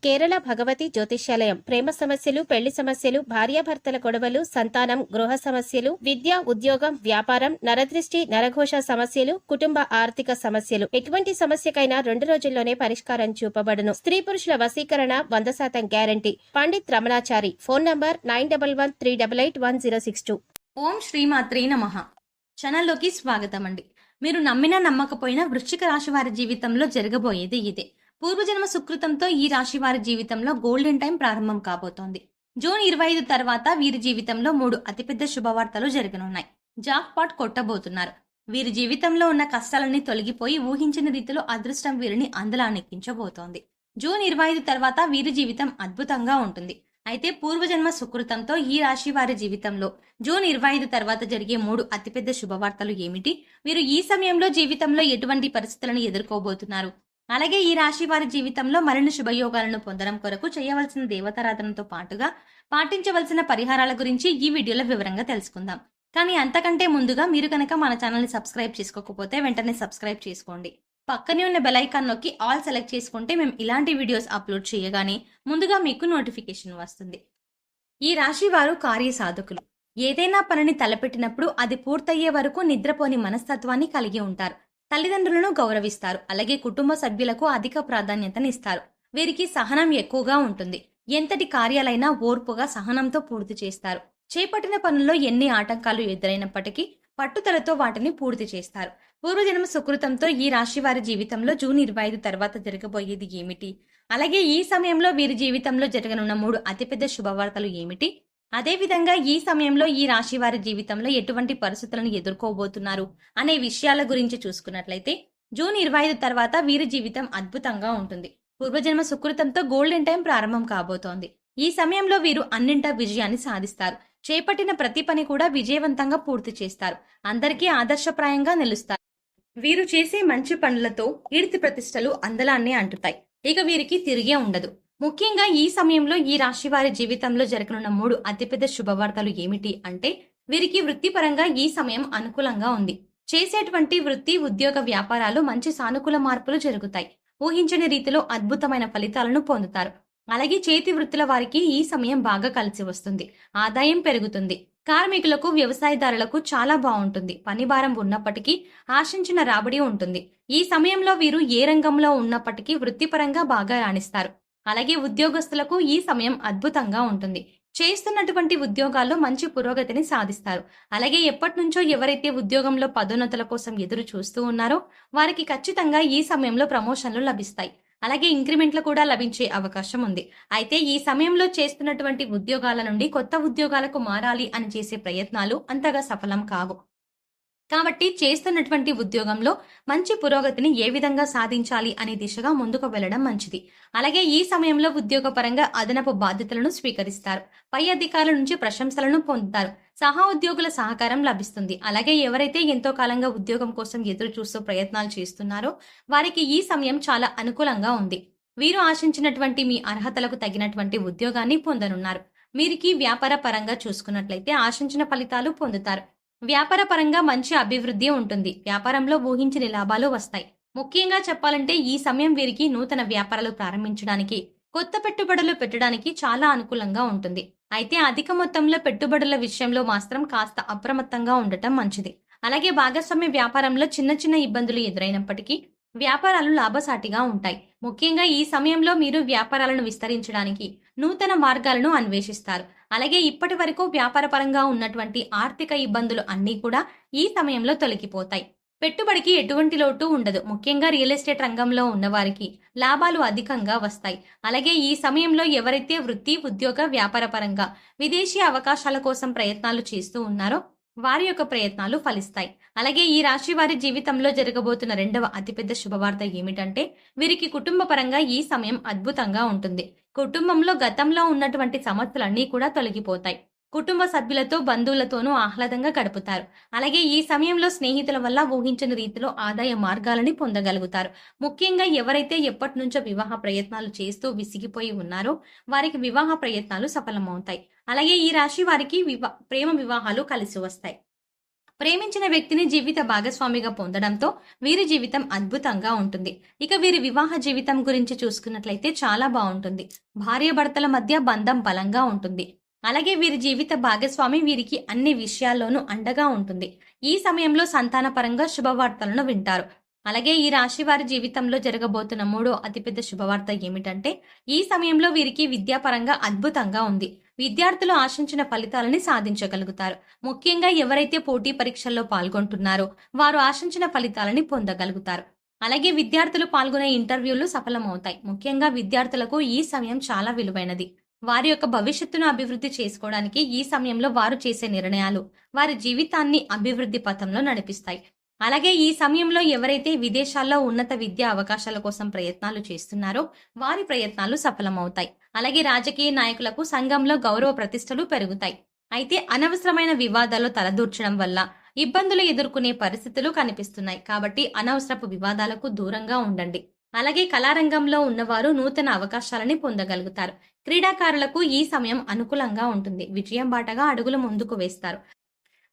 కేరళ భగవతి జ్యోతిష్యాలయం ప్రేమ సమస్యలు, పెళ్లి సమస్యలు, భార్యాభర్తల గొడవలు, సంతానం, గృహ సమస్యలు, విద్య, ఉద్యోగం, వ్యాపారం, నరదృష్టి, నరఘోష సమస్యలు, కుటుంబ ఆర్థిక సమస్యలు, ఎటువంటి సమస్యకైనా 2 రోజుల్లోనే పరిష్కారం చూపబడును. స్త్రీ పురుషుల వశీకరణ 100% guarantee. Pandit Ramanachari. Phone number 9113881062. ఓం శ్రీమాత్రే నమః. ఛానల్లోకి స్వాగతం అండి. మీరు నమ్మినా నమ్మకపోయినా వృశ్చిక రాశి వారి జీవితంలో జరగబోయేది ఇదే. పూర్వజన్మ సుకృతంతో ఈ రాశి వారి జీవితంలో గోల్డెన్ టైం ప్రారంభం కాబోతోంది. జూన్ 25 తర్వాత వీరి జీవితంలో 3 అతిపెద్ద శుభవార్తలు జరగనున్నాయి. జాక్ పాట్ కొట్టబోతున్నారు. వీరి జీవితంలో ఉన్న కష్టాలన్నీ తొలగిపోయి ఊహించిన రీతిలో అదృష్టం వీరిని అందలానెక్కించబోతోంది. జూన్ 25 తర్వాత వీరి జీవితం అద్భుతంగా ఉంటుంది. అయితే పూర్వజన్మ సుకృతంతో ఈ రాశి వారి జీవితంలో జూన్ 25 తర్వాత జరిగే 3 అతిపెద్ద శుభవార్తలు ఏమిటి? వీరు ఈ సమయంలో జీవితంలో ఎటువంటి పరిస్థితులను ఎదుర్కోబోతున్నారు? అలాగే ఈ రాశి వారి జీవితంలో మరిన్ని శుభయోగాలను పొందడం కొరకు చేయవలసిన దేవతారాధనతో పాటుగా పాటించవలసిన పరిహారాల గురించి ఈ వీడియోలో వివరంగా తెలుసుకుందాం. కానీ అంతకంటే ముందుగా మీరు కనుక మన ఛానల్ని సబ్స్క్రైబ్ చేసుకోకపోతే వెంటనే సబ్స్క్రైబ్ చేసుకోండి. పక్కనే ఉన్న బెల్ ఐకాన్ నొక్కి ఆల్ సెలెక్ట్ చేసుకుంటే మేము ఇలాంటి వీడియోస్ అప్లోడ్ చేయగానే ముందుగా మీకు నోటిఫికేషన్ వస్తుంది. ఈ రాశి వారు కార్యసాధకులు. ఏదైనా పనిని తలపెట్టినప్పుడు అది పూర్తయ్యే వరకు నిద్రపోని మనస్తత్వాన్ని కలిగి ఉంటారు. తల్లిదండ్రులను గౌరవిస్తారు. అలాగే కుటుంబ సభ్యులకు అధిక ప్రాధాన్యతనిస్తారు. వీరికి సహనం ఎక్కువగా ఉంటుంది. ఎంతటి కార్యాలైనా ఓర్పుగా సహనంతో పూర్తి చేస్తారు. చేపట్టిన పనుల్లో ఎన్ని ఆటంకాలు ఎదురైనప్పటికీ పట్టుదలతో వాటిని పూర్తి చేస్తారు. పూర్వజన్మ సుకృతంతో ఈ రాశి వారి జీవితంలో జూన్ 25 తర్వాత జరగబోయేది ఏమిటి? అలాగే ఈ సమయంలో వీరి జీవితంలో జరగనున్న 3 అతిపెద్ద శుభవార్తలు ఏమిటి? అదేవిధంగా ఈ సమయంలో ఈ రాశి వారి జీవితంలో ఎటువంటి పరిస్థితులను ఎదుర్కోబోతున్నారు అనే విషయాల గురించి చూసుకున్నట్లయితే జూన్ 25 తర్వాత వీరి జీవితం అద్భుతంగా ఉంటుంది. పూర్వజన్మ సుకృతంతో గోల్డెన్ టైం ప్రారంభం కాబోతోంది. ఈ సమయంలో వీరు అన్నింటా విజయాన్ని సాధిస్తారు. చేపట్టిన ప్రతి పని కూడా విజయవంతంగా పూర్తి చేస్తారు. అందరికీ ఆదర్శప్రాయంగా నిలుస్తారు. వీరు చేసే మంచి పనులతో కీర్తి ప్రతిష్టలు అందలాన్ని అంటుతాయి. ఇక వీరికి తిరిగే ఉండదు. ముఖ్యంగా ఈ సమయంలో ఈ రాశి వారి జీవితంలో జరగనున్న 3 అతిపెద్ద శుభవార్తలు ఏమిటి అంటే వీరికి వృత్తిపరంగా ఈ సమయం అనుకూలంగా ఉంది. చేసేటువంటి వృత్తి, ఉద్యోగ, వ్యాపారాలు మంచి సానుకూల మార్పులు జరుగుతాయి. ఊహించని రీతిలో అద్భుతమైన ఫలితాలను పొందుతారు. అలాగే చేతి వృత్తుల వారికి ఈ సమయం బాగా కలిసి వస్తుంది. ఆదాయం పెరుగుతుంది. కార్మికులకు, వ్యవసాయదారులకు చాలా బాగుంటుంది. పని భారం ఉన్నప్పటికీ ఆశించిన రాబడి ఉంటుంది. ఈ సమయంలో వీరు ఏ రంగంలో ఉన్నప్పటికీ వృత్తిపరంగా బాగా రాణిస్తారు. అలాగే ఉద్యోగస్తులకు ఈ సమయం అద్భుతంగా ఉంటుంది. చేస్తున్నటువంటి ఉద్యోగాల్లో మంచి పురోగతిని సాధిస్తారు. అలాగే ఎప్పటి నుంచో ఎవరైతే ఉద్యోగంలో పదోన్నతుల కోసం ఎదురు చూస్తూ ఉన్నారో వారికి ఖచ్చితంగా ఈ సమయంలో ప్రమోషన్లు లభిస్తాయి. అలాగే ఇంక్రిమెంట్లు కూడా లభించే అవకాశం ఉంది. అయితే ఈ సమయంలో చేస్తున్నటువంటి ఉద్యోగాల నుండి కొత్త ఉద్యోగాలకు మారాలి అని చేసే ప్రయత్నాలు అంతగా సఫలం కావు. కాబట్టి చేస్తున్నటువంటి ఉద్యోగంలో మంచి పురోగతిని ఏ విధంగా సాధించాలి అనే దిశగా ముందుకు వెళ్లడం మంచిది. అలాగే ఈ సమయంలో ఉద్యోగపరంగా అదనపు బాధ్యతలను స్వీకరిస్తారు. పై అధికారుల నుంచి ప్రశంసలను పొందుతారు. సహా ఉద్యోగుల సహకారం లభిస్తుంది. అలాగే ఎవరైతే ఎంతో కాలంగా ఉద్యోగం కోసం ఎదురు చూస్తూ ప్రయత్నాలు చేస్తున్నారో వారికి ఈ సమయం చాలా అనుకూలంగా ఉంది. వీరు ఆశించినటువంటి మీ అర్హతలకు తగినటువంటి ఉద్యోగాన్ని పొందనున్నారు. వీరికి వ్యాపార పరంగా చూసుకున్నట్లయితే ఆశించిన ఫలితాలు పొందుతారు. వ్యాపార పరంగా మంచి అభివృద్ధి ఉంటుంది. వ్యాపారంలో ఊహించని లాభాలు వస్తాయి. ముఖ్యంగా చెప్పాలంటే ఈ సమయం వీరికి నూతన వ్యాపారాలు ప్రారంభించడానికి, కొత్త పెట్టుబడులు పెట్టడానికి చాలా అనుకూలంగా ఉంటుంది. అయితే అధిక మొత్తంలో పెట్టుబడుల విషయంలో మాత్రం కాస్త అప్రమత్తంగా ఉండటం మంచిది. అలాగే భాగస్వామ్య వ్యాపారంలో చిన్న చిన్న ఇబ్బందులు ఎదురైనప్పటికీ వ్యాపారాలు లాభసాటిగా ఉంటాయి. ముఖ్యంగా ఈ సమయంలో మీరు వ్యాపారాలను విస్తరించడానికి నూతన మార్గాలను అన్వేషిస్తారు. అలాగే ఇప్పటి వరకు వ్యాపారపరంగా ఉన్నటువంటి ఆర్థిక ఇబ్బందులు అన్నీ కూడా ఈ సమయంలో తొలగిపోతాయి. పెట్టుబడికి ఎటువంటి లోటు ఉండదు. ముఖ్యంగా రియల్ ఎస్టేట్ రంగంలో ఉన్నవారికి లాభాలు అధికంగా వస్తాయి. అలాగే ఈ సమయంలో ఎవరైతే వృత్తి, ఉద్యోగ, వ్యాపార పరంగా విదేశీ అవకాశాల కోసం ప్రయత్నాలు చేస్తూ ఉన్నారో వారి యొక్క ప్రయత్నాలు ఫలిస్తాయి. అలాగే ఈ రాశి వారి జీవితంలో జరగబోతున్న 2వ అతిపెద్ద శుభవార్త ఏమిటంటే వీరికి కుటుంబ పరంగా ఈ సమయం అద్భుతంగా ఉంటుంది. కుటుంబంలో గతంలో ఉన్నటువంటి సమస్యలన్నీ కూడా తొలగిపోతాయి. కుటుంబ సభ్యులతో, బంధువులతోనూ ఆహ్లాదంగా గడుపుతారు. అలాగే ఈ సమయంలో స్నేహితుల వల్ల ఊహించని రీతిలో ఆదాయ మార్గాలని పొందగలుగుతారు. ముఖ్యంగా ఎవరైతే ఎప్పటి నుంచో వివాహ ప్రయత్నాలు చేస్తూ విసిగిపోయి ఉన్నారో వారికి వివాహ ప్రయత్నాలు సఫలమవుతాయి. అలాగే ఈ రాశి వారికి ప్రేమ వివాహాలు కలిసి వస్తాయి. ప్రేమించిన వ్యక్తిని జీవిత భాగస్వామిగా పొందడంతో వీరి జీవితం అద్భుతంగా ఉంటుంది. ఇక వీరి వివాహ జీవితం గురించి చూసుకున్నట్లయితే చాలా బాగుంటుంది. భార్యాభర్తల మధ్య బంధం బలంగా ఉంటుంది. అలాగే వీరి జీవిత భాగస్వామి వీరికి అన్ని విషయాల్లోనూ అండగా ఉంటుంది. ఈ సమయంలో సంతానపరంగా శుభవార్తలను వింటారు. అలాగే ఈ రాశి వారి జీవితంలో జరగబోతున్న మూడో అతిపెద్ద శుభవార్త ఏమిటంటే, ఈ సమయంలో వీరికి విద్యాపరంగా అద్భుతంగా ఉంది. విద్యార్థులు ఆశించిన ఫలితాలని సాధించగలుగుతారు. ముఖ్యంగా ఎవరైతే పోటీ పరీక్షల్లో పాల్గొంటున్నారో వారు ఆశించిన ఫలితాలని పొందగలుగుతారు. అలాగే విద్యార్థులు పాల్గొనే ఇంటర్వ్యూలు సఫలమవుతాయి. ముఖ్యంగా విద్యార్థులకు ఈ సమయం చాలా విలువైనది. వారి యొక్క భవిష్యత్తును అభివృద్ధి చేసుకోవడానికి ఈ సమయంలో వారు చేసే నిర్ణయాలు వారి జీవితాన్ని అభివృద్ధి పథంలో నడిపిస్తాయి. అలాగే ఈ సమయంలో ఎవరైతే విదేశాల్లో ఉన్నత విద్యా అవకాశాల కోసం ప్రయత్నాలు చేస్తున్నారో వారి ప్రయత్నాలు సఫలమవుతాయి. అలాగే రాజకీయ నాయకులకు సంఘంలో గౌరవ ప్రతిష్టలు పెరుగుతాయి. అయితే అనవసరమైన వివాదాల్లో తలదూర్చడం వల్ల ఇబ్బందులు ఎదుర్కొనే పరిస్థితులు కనిపిస్తున్నాయి. కాబట్టి అనవసరపు వివాదాలకు దూరంగా ఉండండి. అలాగే కళారంగంలో ఉన్నవారు నూతన అవకాశాలని పొందగలుగుతారు. క్రీడాకారులకు ఈ సమయం అనుకూలంగా ఉంటుంది. విజయం బాటగా అడుగులు ముందుకు వేస్తారు.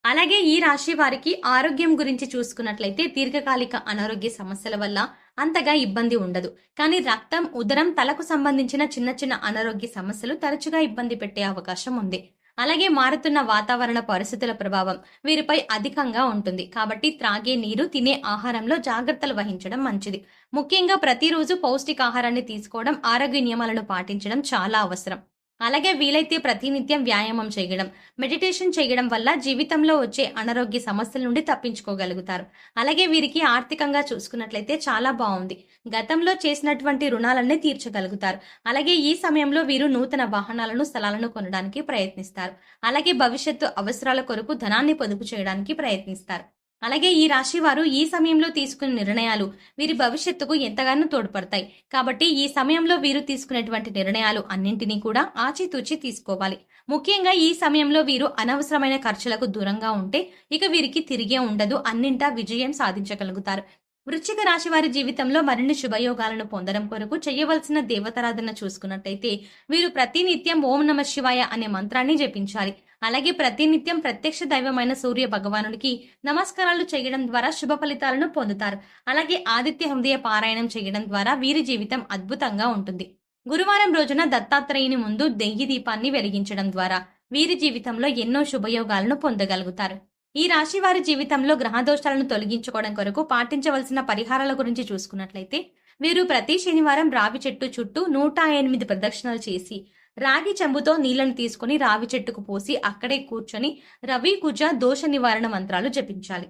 అలాగే ఈ రాశి వారికి ఆరోగ్యం గురించి చూసుకున్నట్లయితే దీర్ఘకాలిక అనారోగ్య సమస్యల వల్ల అంతగా ఇబ్బంది ఉండదు. కానీ రక్తం, ఉదరం, తలకు సంబంధించిన చిన్న చిన్న అనారోగ్య సమస్యలు తరచుగా ఇబ్బంది పెట్టే అవకాశం ఉంది. అలాగే మారుతున్న వాతావరణ పరిస్థితుల ప్రభావం వీరిపై అధికంగా ఉంటుంది. కాబట్టి త్రాగే నీరు, తినే ఆహారంలో జాగ్రత్తలు వహించడం మంచిది. ముఖ్యంగా ప్రతిరోజు పౌష్టికాహారాన్ని తీసుకోవడం, ఆరోగ్య నియమాలను పాటించడం చాలా అవసరం. అలాగే వీలైతే ప్రతినిత్యం వ్యాయామం చేయడం, మెడిటేషన్ చేయడం వల్ల జీవితంలో వచ్చే అనారోగ్య సమస్యల నుండి తప్పించుకోగలుగుతారు. అలాగే వీరికి ఆర్థికంగా చూసుకున్నట్లయితే చాలా బాగుంది. గతంలో చేసినటువంటి రుణాలన్నీ తీర్చగలుగుతారు. అలాగే ఈ సమయంలో వీరు నూతన వాహనాలను, స్థలాలను కొనడానికి ప్రయత్నిస్తారు. అలాగే భవిష్యత్తు అవసరాల కొరకు ధనాన్ని పొదుపు చేయడానికి ప్రయత్నిస్తారు. అలాగే ఈ రాశి వారు ఈ సమయంలో తీసుకునే నిర్ణయాలు వీరి భవిష్యత్తుకు ఎంతగానో తోడ్పడతాయి. కాబట్టి ఈ సమయంలో వీరు తీసుకునేటువంటి నిర్ణయాలు అన్నింటినీ కూడా ఆచితూచి తీసుకోవాలి. ముఖ్యంగా ఈ సమయంలో వీరు అనవసరమైన ఖర్చులకు దూరంగా ఉంటే ఇక వీరికి తిరిగే ఉండదు. అన్నింటా విజయం సాధించగలుగుతారు. వృశ్చిక రాశి వారి జీవితంలో మరిన్ని శుభయోగాలను పొందడం కొరకు చేయవలసిన దేవతారాధన చూసుకున్నట్టయితే వీరు ప్రతినిత్యం ఓం నమ శివాయ అనే మంత్రాన్ని జపించాలి. అలాగే ప్రతినిత్యం ప్రత్యక్ష దైవమైన సూర్య భగవానుడికి నమస్కారాలు చేయడం ద్వారా శుభ ఫలితాలను పొందుతారు. అలాగే ఆదిత్య హృదయ పారాయణం చేయడం ద్వారా వీరి జీవితం అద్భుతంగా ఉంటుంది. గురువారం రోజున దత్తాత్రేయుని ముందు దెయ్యి దీపాన్ని వెలిగించడం ద్వారా వీరి జీవితంలో ఎన్నో శుభయోగాలను పొందగలుగుతారు. ఈ రాశి వారి జీవితంలో గ్రహదోషాలను తొలగించుకోవడం కొరకు పాటించవలసిన పరిహారాల గురించి చూసుకున్నట్లయితే వీరు ప్రతి శనివారం రావి చెట్టు చుట్టూ 108 ప్రదక్షిణలు చేసి రాగి చెంబుతో నీళ్లను తీసుకుని రావి చెట్టుకు పోసి అక్కడే కూర్చొని రవి కుజ దోష నివారణ మంత్రాలు జపించాలి.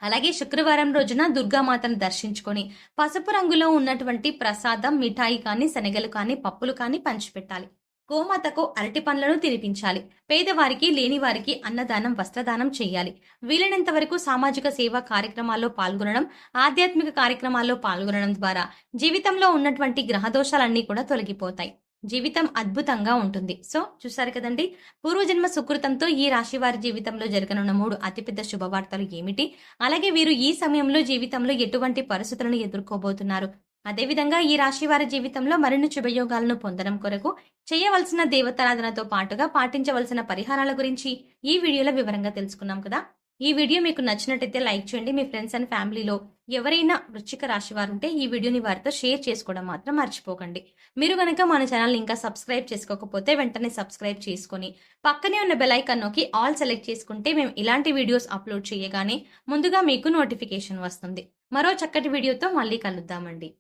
అలాగే శుక్రవారం రోజున దుర్గామాతను దర్శించుకొని పసుపు రంగులో ఉన్నటువంటి ప్రసాదం, మిఠాయి కానీ, శనగలు కానీ, పప్పులు కానీ పంచిపెట్టాలి. గోమాతకు అరటి పండ్లను తినిపించాలి. పేదవారికి, లేని వారికి అన్నదానం, వస్త్రదానం చేయాలి. వీలైనంత వరకు సామాజిక సేవా కార్యక్రమాల్లో పాల్గొనడం, ఆధ్యాత్మిక కార్యక్రమాల్లో పాల్గొనడం ద్వారా జీవితంలో ఉన్నటువంటి గ్రహదోషాలన్నీ కూడా తొలగిపోతాయి. జీవితం అద్భుతంగా ఉంటుంది. సో చూసారు కదండి, పూర్వజన్మ సుకృతంతో ఈ రాశి వారి జీవితంలో జరగనున్న 3 అతిపెద్ద శుభవార్తలు ఏమిటి, అలాగే వీరు ఈ సమయంలో జీవితంలో ఎటువంటి పరిస్థితులను ఎదుర్కోబోతున్నారు, అదేవిధంగా ఈ రాశి వారి జీవితంలో మరిన్ని శుభయోగాలను పొందడం కొరకు చేయవలసిన దేవతారాధనతో పాటుగా పాటించవలసిన పరిహారాల గురించి ఈ వీడియోలో వివరంగా తెలుసుకున్నాం కదా. ఈ వీడియో మీకు నచ్చినట్టయితే లైక్ చేయండి. మీ ఫ్రెండ్స్ అండ్ ఫ్యామిలీలో ఎవరైనా వృశ్చిక రాశి వారు ఉంటే ఈ వీడియోని వారితో షేర్ చేసుకోవడం మాత్రం మర్చిపోకండి. మీరు గనక మన ఛానల్ ఇంకా సబ్స్క్రైబ్ చేసుకోకపోతే వెంటనే సబ్స్క్రైబ్ చేసుకొని పక్కనే ఉన్న బెల్ ఐకాన్ నొక్కి ఆల్ సెలెక్ట్ చేసుకుంటే మేము ఇలాంటి వీడియోస్ అప్లోడ్ చేయగానే ముందుగా మీకు నోటిఫికేషన్ వస్తుంది. మరో చక్కటి వీడియోతో మళ్ళీ కలుద్దామండి.